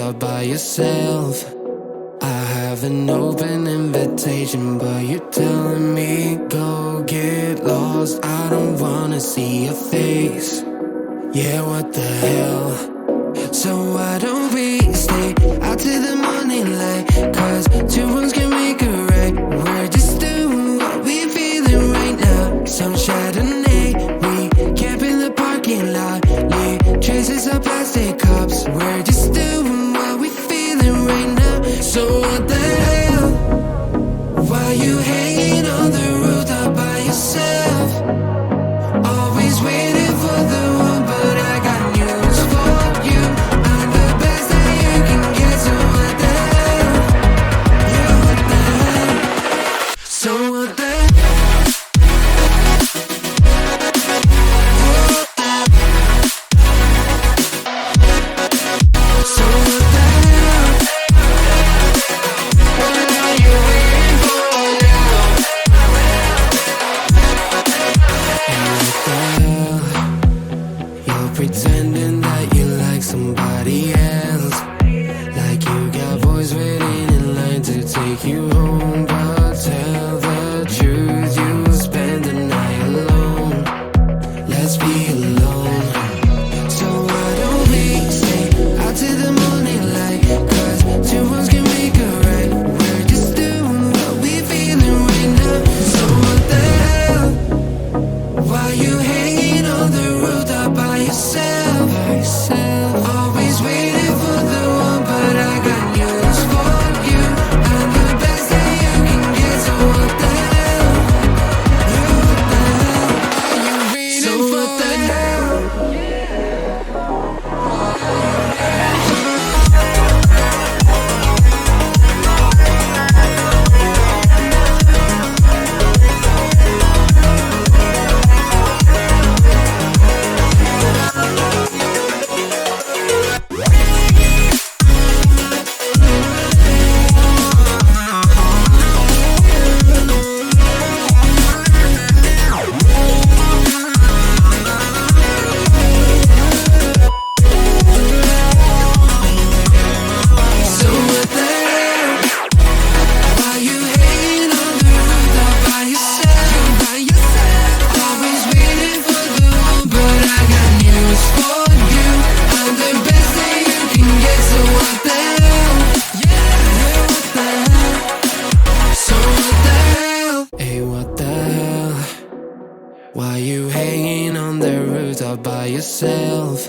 rooftop by yourself. I have an open invitation, but you're telling me go get lost. I don't wanna see your face. Yeah, what the hell? So why don't we stay out till the morning light? Cause two wrongs can make a right. We're just doing what we feeling right now. Some Chardonnay, we camp in the parking lot. Leave traces of plastic cups. We're just doing what we feeling right now. So what the hell? Why you hanging on the rooftop by yourself? Always waiting for the one, but I got news for you. I'm the best that you can get, so what the hell? Yeah, what the hell? So what the hell? So what the hell? What are you waiting for now? And what the hell? You're pretending that you like somebody else, like you got boys waiting in line to take you home. But tell the truth, you'll spend the night alone. Let's be alone. So why don't we stay out till the morning light? Cause two wrongs can make a right. We're just doing what we feeling right now. So what the hell? Why you hanging on the rooftop by yourself? Always waiting for the one, but I got news for you. I'm the best that you can get, so what the hell? Yeah, what the hell? Are you waiting so what the hell? So what the hell? Why you hanging on the rooftop by yourself? Always waiting for the one, but I got news for you. I'm the best that you can get, so what the hell? Yeah, what the hell? So what the hell? Hey, what the hell? Why you hanging on the rooftop by yourself?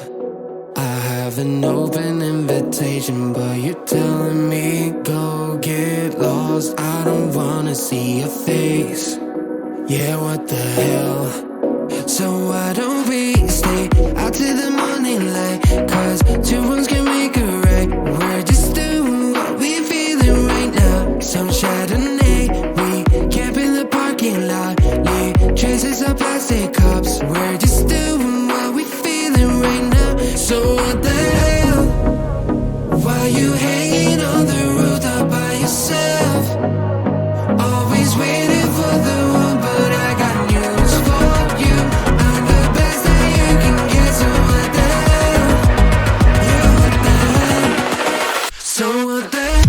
I have an open invitation, but you're telling me go get lost. I don't wanna see your face. Yeah, what the hell? So why don't we stay out till the morning light? Cause two wrongs can make a right. We're just doing what we feeling right now. Some Chardonnay, we camp in the parking lot. Leave traces of plastic cups. We're just doing what we feeling right now. So what the hell? Why you hanging on the rooftop by yourself? Always waiting for the one, but I got news for you. I'm the best that you can get, so what the hell? Yeah, what the hell? So what the hell?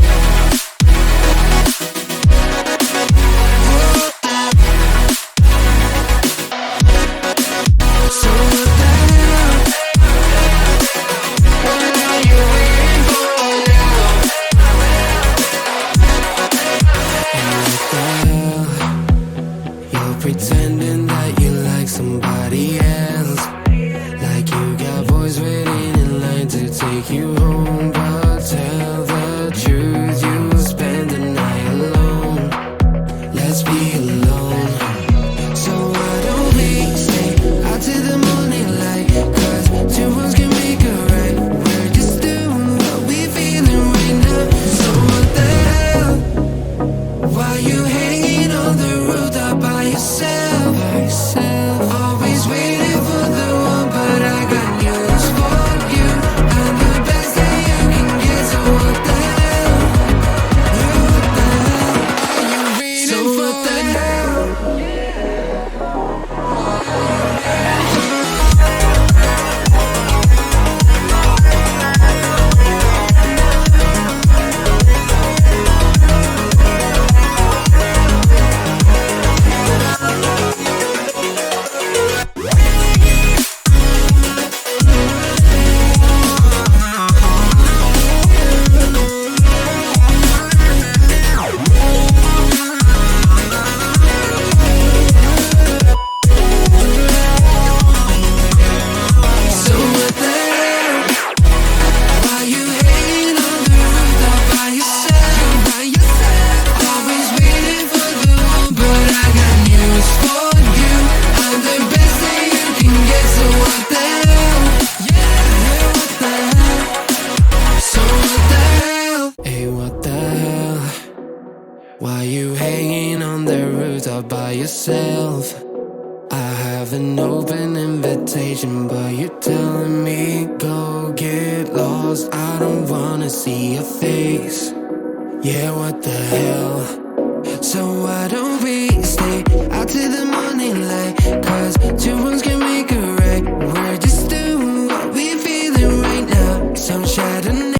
Why you hanging on the rooftop by yourself? I have an open invitation, but you're telling me go get lost. I don't wanna see your face. Yeah, what the hell? So why don't we stay out till the morning light?